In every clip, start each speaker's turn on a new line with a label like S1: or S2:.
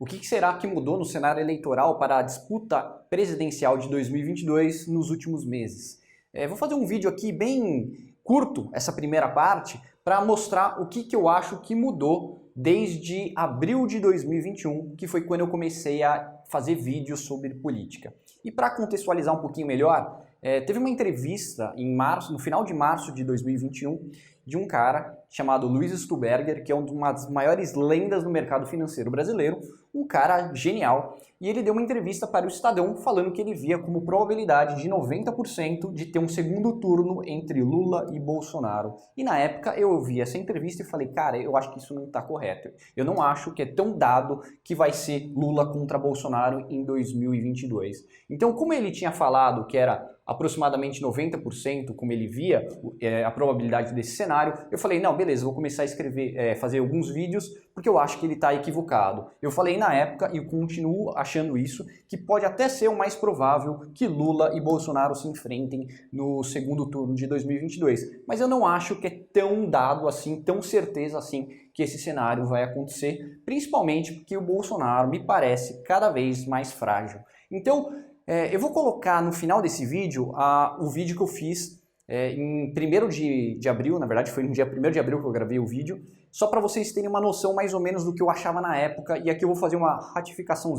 S1: O que será que mudou no cenário eleitoral para a disputa presidencial de 2022 nos últimos meses? Vou fazer um vídeo aqui bem curto, essa primeira parte, para mostrar o que eu acho que mudou desde abril de 2021, que foi quando eu comecei a fazer vídeos sobre política. E para contextualizar um pouquinho melhor, teve uma entrevista em março, no final de março de 2021, de um cara chamado Luiz Stuberger, que é uma das maiores lendas no mercado financeiro brasileiro, um cara genial, e ele deu uma entrevista para o Estadão falando que ele via como probabilidade de 90% de ter um segundo turno entre Lula e Bolsonaro. E na época eu ouvi essa entrevista e falei, cara, eu acho que isso não está correto. Eu não acho que é tão dado que vai ser Lula contra Bolsonaro em 2022. Então, como ele tinha falado que era aproximadamente 90%, como ele via a probabilidade desse cenário, eu falei, não, beleza, vou começar a escrever, fazer alguns vídeos, porque eu acho que ele está equivocado. Eu falei na época, e continuo achando isso, que pode até ser o mais provável que Lula e Bolsonaro se enfrentem no segundo turno de 2022. Mas eu não acho que é tão dado assim, tão certeza assim, que esse cenário vai acontecer, principalmente porque o Bolsonaro me parece cada vez mais frágil. Então, eu vou colocar no final desse vídeo o vídeo que eu fiz em 1º de abril, na verdade foi no dia 1º de abril que eu gravei o vídeo, só para vocês terem uma noção mais ou menos do que eu achava na época, e aqui eu vou fazer uma retificação,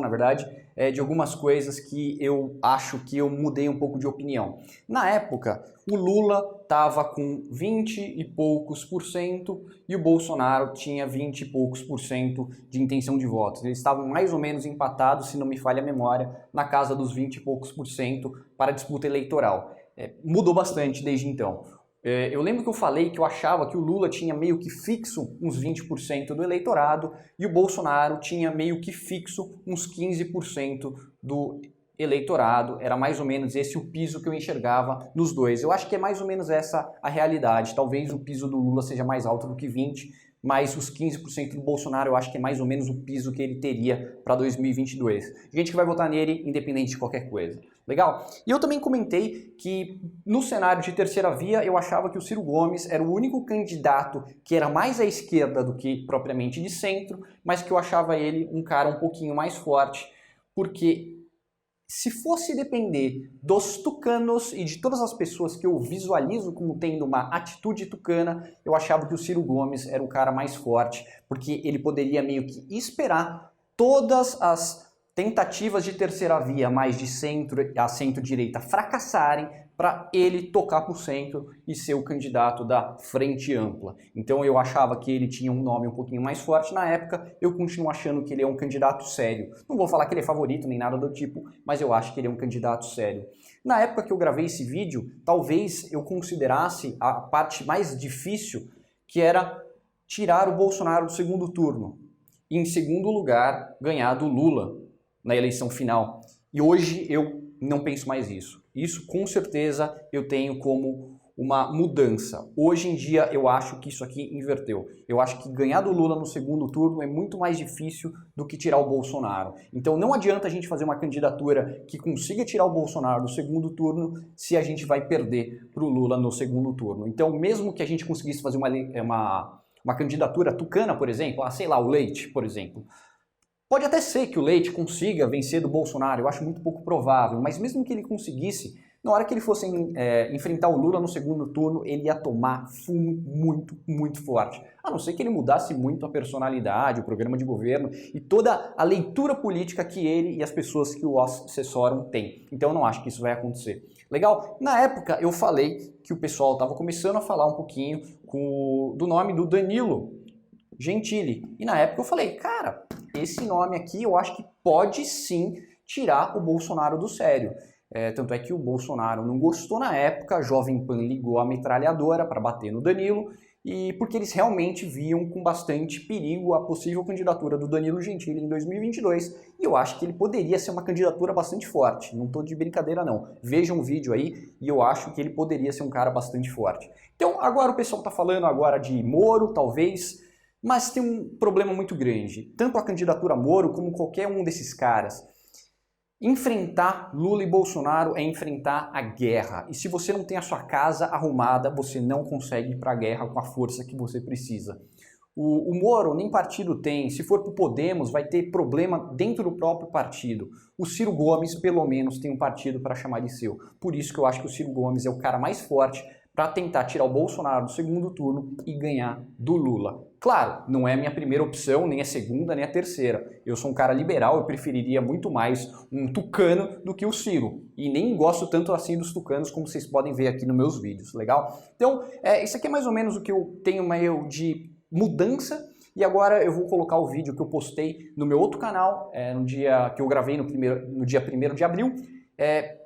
S1: na verdade, de algumas coisas que eu acho que eu mudei um pouco de opinião. Na época, o Lula estava com 20 e poucos % e o Bolsonaro tinha 20 e poucos % de intenção de votos. Eles estavam mais ou menos empatados, se não me falha a memória, na casa dos 20 e poucos % para a disputa eleitoral. Mudou bastante desde então. Eu lembro que eu falei que eu achava que o Lula tinha meio que fixo uns 20% do eleitorado e o Bolsonaro tinha meio que fixo uns 15% do eleitorado. Era mais ou menos esse o piso que eu enxergava nos dois. Eu acho que é mais ou menos essa a realidade. Talvez o piso do Lula seja mais alto do que 20%, mas os 15% do Bolsonaro eu acho que é mais ou menos o piso que ele teria para 2022. Gente que vai votar nele independente de qualquer coisa. Legal? E eu também comentei que no cenário de terceira via eu achava que o Ciro Gomes era o único candidato que era mais à esquerda do que propriamente de centro, mas que eu achava ele um cara um pouquinho mais forte, porque se fosse depender dos tucanos e de todas as pessoas que eu visualizo como tendo uma atitude tucana, eu achava que o Ciro Gomes era o cara mais forte, porque ele poderia meio que esperar todas as tentativas de terceira via, mais de centro a centro-direita, fracassarem para ele tocar para o centro e ser o candidato da Frente Ampla. Então eu achava que ele tinha um nome um pouquinho mais forte na época, eu continuo achando que ele é um candidato sério. Não vou falar que ele é favorito nem nada do tipo, mas eu acho que ele é um candidato sério. Na época que eu gravei esse vídeo, talvez eu considerasse a parte mais difícil, que era tirar o Bolsonaro do segundo turno. E em segundo lugar, ganhar do Lula na eleição final. E hoje eu não penso mais isso. Isso com certeza eu tenho como uma mudança. Hoje em dia eu acho que isso aqui inverteu. Eu acho que ganhar do Lula no segundo turno é muito mais difícil do que tirar o Bolsonaro. Então não adianta a gente fazer uma candidatura que consiga tirar o Bolsonaro do segundo turno se a gente vai perder para o Lula no segundo turno. Então mesmo que a gente conseguisse fazer uma candidatura tucana, por exemplo, sei lá, o Leite, por exemplo, pode até ser que o Leite consiga vencer do Bolsonaro, eu acho muito pouco provável, mas mesmo que ele conseguisse, na hora que ele fosse enfrentar o Lula no segundo turno, ele ia tomar fumo muito, muito forte. A não ser que ele mudasse muito a personalidade, o programa de governo e toda a leitura política que ele e as pessoas que o assessoram têm. Então eu não acho que isso vai acontecer. Legal? Na época eu falei que o pessoal estava começando a falar um pouquinho do nome do Danilo Gentili. E na época eu falei, cara, esse nome aqui eu acho que pode sim tirar o Bolsonaro do sério. Tanto é que o Bolsonaro não gostou na época, a Jovem Pan ligou a metralhadora para bater no Danilo, e porque eles realmente viam com bastante perigo a possível candidatura do Danilo Gentili em 2022, e eu acho que ele poderia ser uma candidatura bastante forte, não estou de brincadeira não. Vejam o vídeo aí e eu acho que ele poderia ser um cara bastante forte. Então agora o pessoal está falando agora de Moro, talvez, mas tem um problema muito grande. Tanto a candidatura Moro como qualquer um desses caras. Enfrentar Lula e Bolsonaro é enfrentar a guerra. E se você não tem a sua casa arrumada, você não consegue ir para a guerra com a força que você precisa. O Moro nem partido tem, se for pro Podemos vai ter problema dentro do próprio partido. O Ciro Gomes pelo menos tem um partido para chamar de seu. Por isso que eu acho que o Ciro Gomes é o cara mais forte para tentar tirar o Bolsonaro do segundo turno e ganhar do Lula. Claro, não é a minha primeira opção, nem a segunda, nem a terceira. Eu sou um cara liberal, eu preferiria muito mais um tucano do que o Ciro. E nem gosto tanto assim dos tucanos, como vocês podem ver aqui nos meus vídeos, legal? Então, isso aqui é mais ou menos o que eu tenho meio de mudança. E agora eu vou colocar o vídeo que eu postei no meu outro canal, no dia que eu gravei no dia 1º de abril.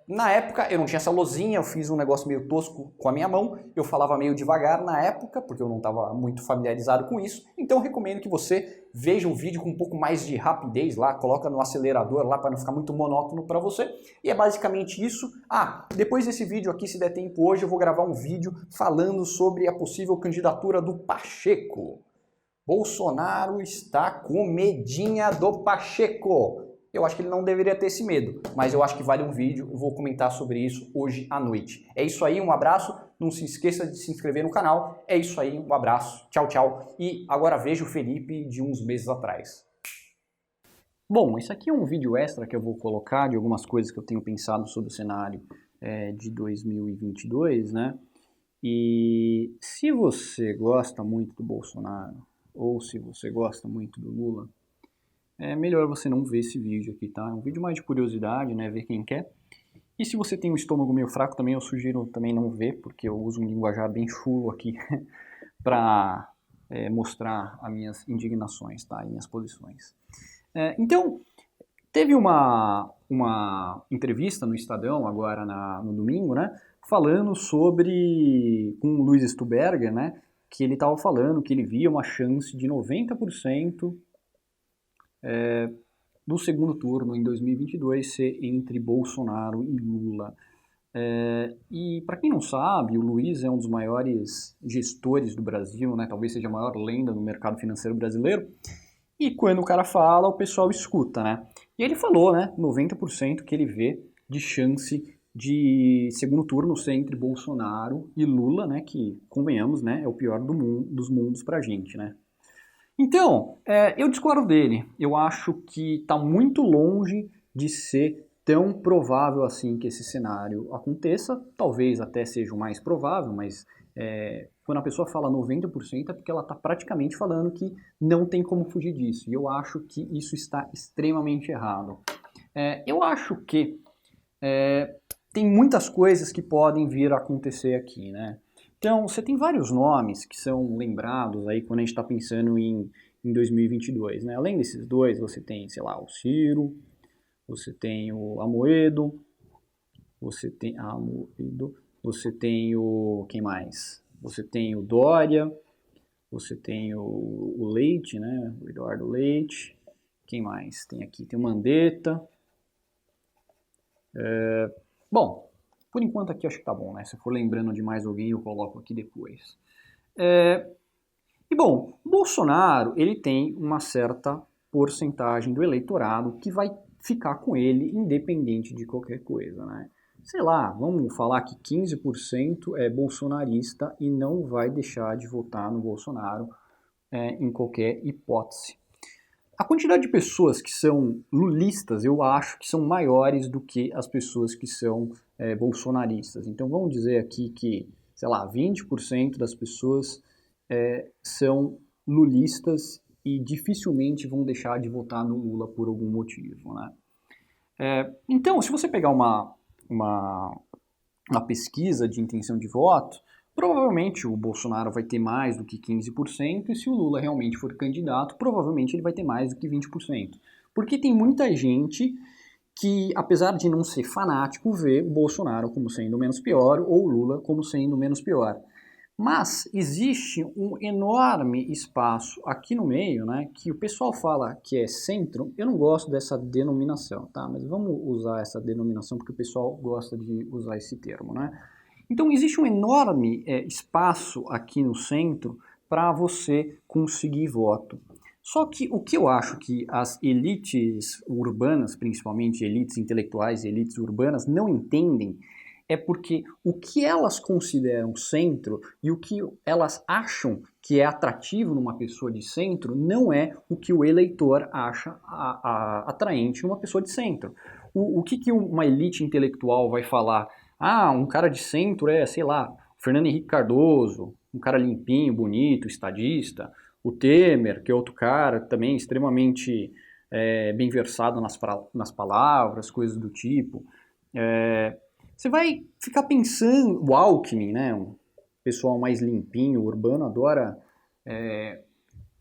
S1: Na época eu não tinha essa lozinha, eu fiz um negócio meio tosco com a minha mão, eu falava meio devagar na época, porque eu não estava muito familiarizado com isso, então eu recomendo que você veja um vídeo com um pouco mais de rapidez lá, coloca no acelerador lá para não ficar muito monótono para você, e é basicamente isso. Depois desse vídeo aqui, se der tempo hoje, eu vou gravar um vídeo falando sobre a possível candidatura do Pacheco. Bolsonaro está com medinha do Pacheco. Eu acho que ele não deveria ter esse medo, mas eu acho que vale um vídeo, eu vou comentar sobre isso hoje à noite. É isso aí, um abraço, não se esqueça de se inscrever no canal, é isso aí, um abraço, tchau, tchau. E agora veja o Felipe de uns meses atrás. Bom, esse aqui é um vídeo extra que eu vou colocar de algumas coisas que eu tenho pensado sobre o cenário de 2022, né? E se você gosta muito do Bolsonaro, ou se você gosta muito do Lula, é melhor você não ver esse vídeo aqui, tá? É um vídeo mais de curiosidade, né? Ver quem quer. E se você tem um estômago meio fraco também, eu sugiro também não ver, porque eu uso um linguajar bem chulo aqui para mostrar as minhas indignações, tá? E minhas posições. Então, teve uma entrevista no Estadão agora no domingo, né? Falando com o Luiz Stuberger, né? Que ele estava falando que ele via uma chance de 90% do segundo turno em 2022 ser entre Bolsonaro e Lula. E para quem não sabe, o Luiz é um dos maiores gestores do Brasil, né? Talvez seja a maior lenda no mercado financeiro brasileiro. E quando o cara fala, o pessoal escuta, né? E ele falou, né? 90% que ele vê de chance de segundo turno ser entre Bolsonaro e Lula, né? Que, convenhamos, né? É o pior dos mundos pra gente, né? Então, eu discordo dele. Eu acho que está muito longe de ser tão provável assim que esse cenário aconteça. Talvez até seja o mais provável, mas quando a pessoa fala 90% é porque ela está praticamente falando que não tem como fugir disso. E eu acho que isso está extremamente errado. Eu acho que tem muitas coisas que podem vir a acontecer aqui, né? Então, você tem vários nomes que são lembrados aí quando a gente está pensando em 2022, né? Além desses dois, você tem, sei lá, o Ciro, você tem o Amoedo, você tem quem mais? Você tem o Dória, você tem o Leite, né? O Eduardo Leite. Quem mais? Tem aqui, tem o Mandetta. Bom, por enquanto aqui acho que tá bom, né? Se eu for lembrando de mais alguém, eu coloco aqui depois. E bom, Bolsonaro, ele tem uma certa porcentagem do eleitorado que vai ficar com ele independente de qualquer coisa, né? Sei lá, vamos falar que 15% é bolsonarista e não vai deixar de votar no Bolsonaro em qualquer hipótese. A quantidade de pessoas que são lulistas, eu acho que são maiores do que as pessoas que são bolsonaristas. Então vamos dizer aqui que, sei lá, 20% das pessoas são lulistas e dificilmente vão deixar de votar no Lula por algum motivo, né? Então, se você pegar uma pesquisa de intenção de voto, provavelmente o Bolsonaro vai ter mais do que 15%, e se o Lula realmente for candidato, provavelmente ele vai ter mais do que 20%. Porque tem muita gente que, apesar de não ser fanático, vê o Bolsonaro como sendo menos pior ou o Lula como sendo menos pior. Mas existe um enorme espaço aqui no meio, né, que o pessoal fala que é centro. Eu não gosto dessa denominação, tá? Mas vamos usar essa denominação porque o pessoal gosta de usar esse termo, né? Então existe um enorme espaço aqui no centro para você conseguir voto. Só que o que eu acho que as elites urbanas, principalmente elites intelectuais e elites urbanas, não entendem é porque o que elas consideram centro e o que elas acham que é atrativo numa pessoa de centro não é o que o eleitor acha atraente numa pessoa de centro. O que uma elite intelectual vai falar? Ah, um cara de centro é, sei lá, Fernando Henrique Cardoso, um cara limpinho, bonito, estadista. O Temer, que é outro cara também extremamente bem versado nas palavras, coisas do tipo. Você vai ficar pensando, o Alckmin, né, um pessoal mais limpinho, urbano, adora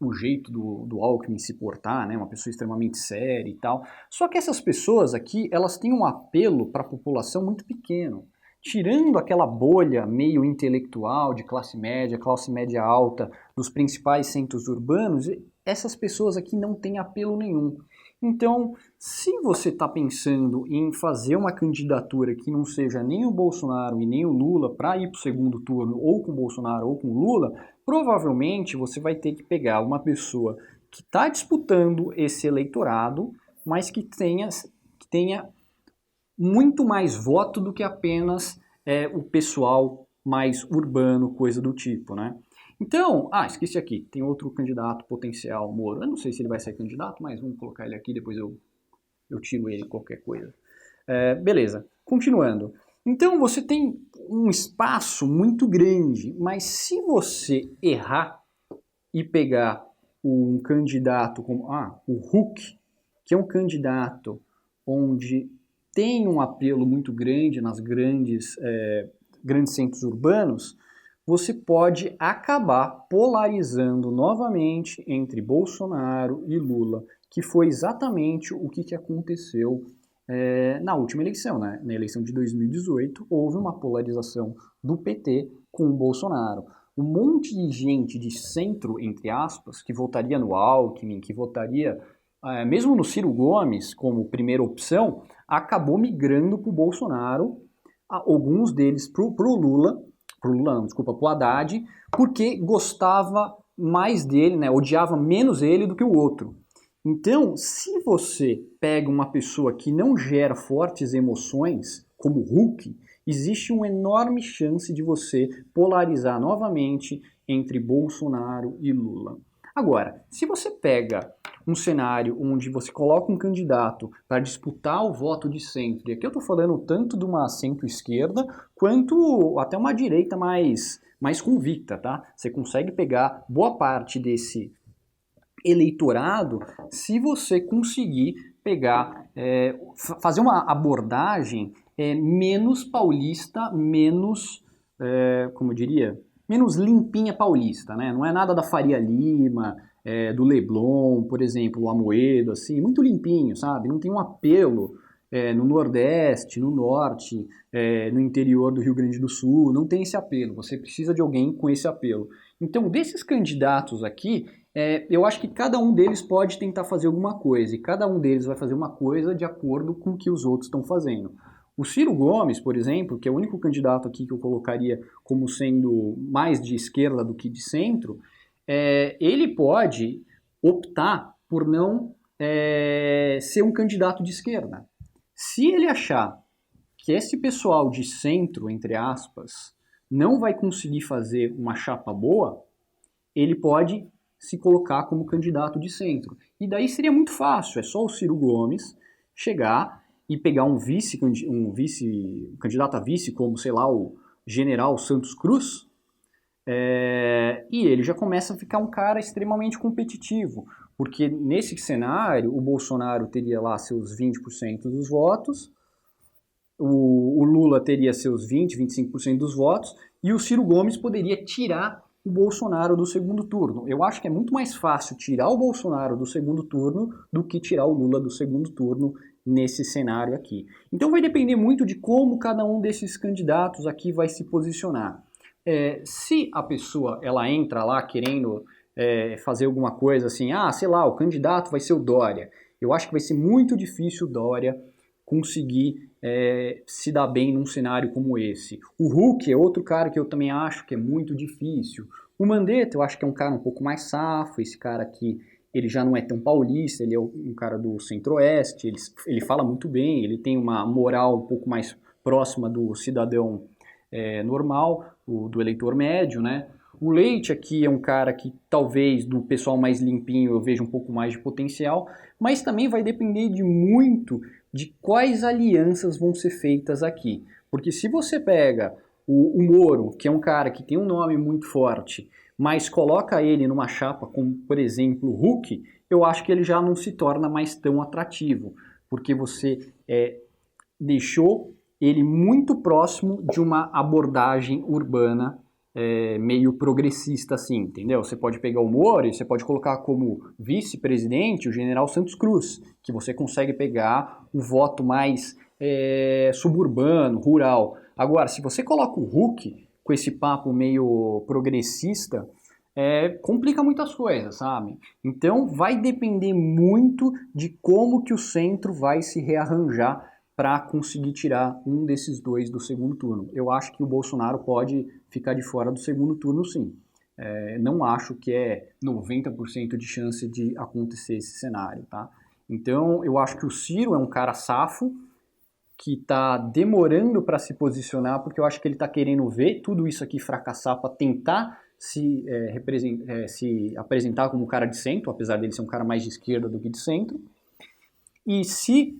S1: o jeito do Alckmin se portar, né, uma pessoa extremamente séria e tal. Só que essas pessoas aqui, elas têm um apelo para a população muito pequeno. Tirando aquela bolha meio intelectual de classe média alta, dos principais centros urbanos, essas pessoas aqui não têm apelo nenhum. Então, se você está pensando em fazer uma candidatura que não seja nem o Bolsonaro e nem o Lula para ir para o segundo turno, ou com o Bolsonaro ou com o Lula, provavelmente você vai ter que pegar uma pessoa que está disputando esse eleitorado, mas que tenha muito mais voto do que apenas o pessoal mais urbano, coisa do tipo, né? Então, esqueci aqui, tem outro candidato potencial, Moro. Eu não sei se ele vai ser candidato, mas vamos colocar ele aqui, depois eu tiro ele, qualquer coisa. Beleza, continuando. Então você tem um espaço muito grande, mas se você errar e pegar um candidato como o Huck, que é um candidato onde tem um apelo muito grande nas grandes centros urbanos, você pode acabar polarizando novamente entre Bolsonaro e Lula, que foi exatamente o que aconteceu na última eleição, né? Na eleição de 2018, houve uma polarização do PT com o Bolsonaro. Um monte de gente de centro, entre aspas, que votaria no Alckmin, que votaria mesmo no Ciro Gomes como primeira opção, acabou migrando para o Bolsonaro, alguns deles para o Lula, para o Haddad, porque gostava mais dele, né, odiava menos ele do que o outro. Então, se você pega uma pessoa que não gera fortes emoções, como o Huck, existe uma enorme chance de você polarizar novamente entre Bolsonaro e Lula. Agora, se você pega um cenário onde você coloca um candidato para disputar o voto de centro, e aqui eu estou falando tanto de uma centro-esquerda quanto até uma direita mais convicta, tá? Você consegue pegar boa parte desse eleitorado se você conseguir pegar, fazer uma abordagem menos paulista, menos, como eu diria, menos limpinha paulista, né? Não é nada da Faria Lima, do Leblon, por exemplo, o Amoedo, assim, muito limpinho, sabe? Não tem um apelo no Nordeste, no Norte, no interior do Rio Grande do Sul, não tem esse apelo. Você precisa de alguém com esse apelo. Então, desses candidatos aqui, eu acho que cada um deles pode tentar fazer alguma coisa, e cada um deles vai fazer uma coisa de acordo com o que os outros estão fazendo. O Ciro Gomes, por exemplo, que é o único candidato aqui que eu colocaria como sendo mais de esquerda do que de centro, ele pode optar por não ser um candidato de esquerda. Se ele achar que esse pessoal de centro, entre aspas, não vai conseguir fazer uma chapa boa, ele pode se colocar como candidato de centro. E daí seria muito fácil, é só o Ciro Gomes chegar e pegar um candidato a vice, como, sei lá, o general Santos Cruz, e ele já começa a ficar um cara extremamente competitivo, porque nesse cenário o Bolsonaro teria lá seus 20% dos votos, o Lula teria seus 20, 25% dos votos, e o Ciro Gomes poderia tirar o Bolsonaro do segundo turno. Eu acho que é muito mais fácil tirar o Bolsonaro do segundo turno do que tirar o Lula do segundo turno nesse cenário aqui. Então vai depender muito de como cada um desses candidatos aqui vai se posicionar. Se a pessoa ela entra lá querendo fazer alguma coisa assim, sei lá, o candidato vai ser o Dória. Eu acho que vai ser muito difícil o Dória conseguir se dar bem num cenário como esse. O Huck é outro cara que eu também acho que é muito difícil. O Mandetta eu acho que é um cara um pouco mais safo, esse cara aqui ele já não é tão paulista, ele é um cara do centro-oeste, ele fala muito bem, ele tem uma moral um pouco mais próxima do cidadão normal, do eleitor médio, né? O Leite aqui é um cara que talvez do pessoal mais limpinho eu veja um pouco mais de potencial, mas também vai depender de muito de quais alianças vão ser feitas aqui. Porque se você pega o Moro, que é um cara que tem um nome muito forte, mas coloca ele numa chapa como, por exemplo, o Huck, eu acho que ele já não se torna mais tão atrativo, porque você deixou ele muito próximo de uma abordagem urbana meio progressista, assim, entendeu? Você pode pegar o Moro e você pode colocar como vice-presidente o general Santos Cruz, que você consegue pegar o voto mais suburbano, rural. Agora, se você coloca o Huck com esse papo meio progressista, complica muitas coisas, sabe? Então vai depender muito de como que o centro vai se rearranjar para conseguir tirar um desses dois do segundo turno. Eu acho que o Bolsonaro pode ficar de fora do segundo turno, sim. Não acho que é 90% de chance de acontecer esse cenário, tá? Então eu acho que o Ciro é um cara safo, que está demorando para se posicionar, porque eu acho que ele está querendo ver tudo isso aqui fracassar para tentar se apresentar como um cara de centro, apesar dele ser um cara mais de esquerda do que de centro. E se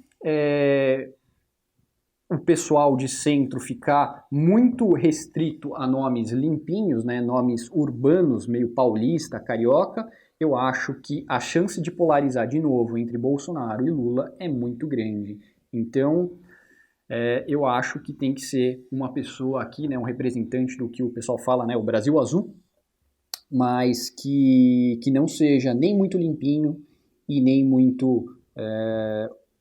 S1: o pessoal de centro ficar muito restrito a nomes limpinhos, né, nomes urbanos, meio paulista, carioca, eu acho que a chance de polarizar de novo entre Bolsonaro e Lula é muito grande. Então, eu acho que tem que ser uma pessoa aqui, né, um representante do que o pessoal fala, né, o Brasil Azul, mas que não seja nem muito limpinho e nem muito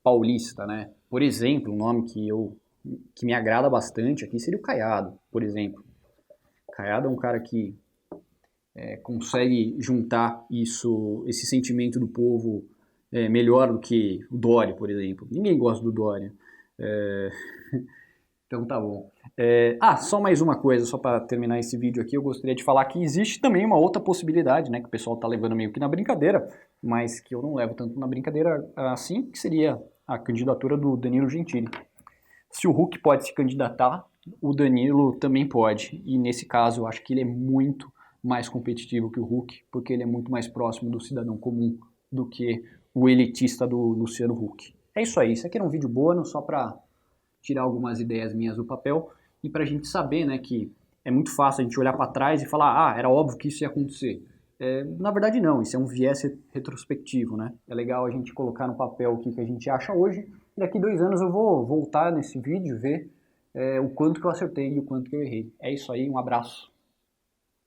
S1: paulista, né? Por exemplo, um nome que me agrada bastante aqui seria o Caiado, por exemplo. Caiado é um cara que consegue juntar esse sentimento do povo melhor do que o Dória, por exemplo. Ninguém gosta do Dória. Então tá bom. Só mais uma coisa, só para terminar esse vídeo aqui, eu gostaria de falar que existe também uma outra possibilidade, né, que o pessoal tá levando meio que na brincadeira, mas que eu não levo tanto na brincadeira assim, que seria a candidatura do Danilo Gentili. Se o Huck pode se candidatar, o Danilo também pode, e nesse caso eu acho que ele é muito mais competitivo que o Huck, porque ele é muito mais próximo do cidadão comum do que o elitista do Luciano Huck. É isso aí, isso aqui era um vídeo bônus só para tirar algumas ideias minhas do papel e para a gente saber, né, que é muito fácil a gente olhar para trás e falar, era óbvio que isso ia acontecer. Na verdade não, isso é um viés retrospectivo, né? É legal a gente colocar no papel o que a gente acha hoje e daqui 2 anos eu vou voltar nesse vídeo e ver o quanto que eu acertei e o quanto que eu errei. É isso aí, um abraço.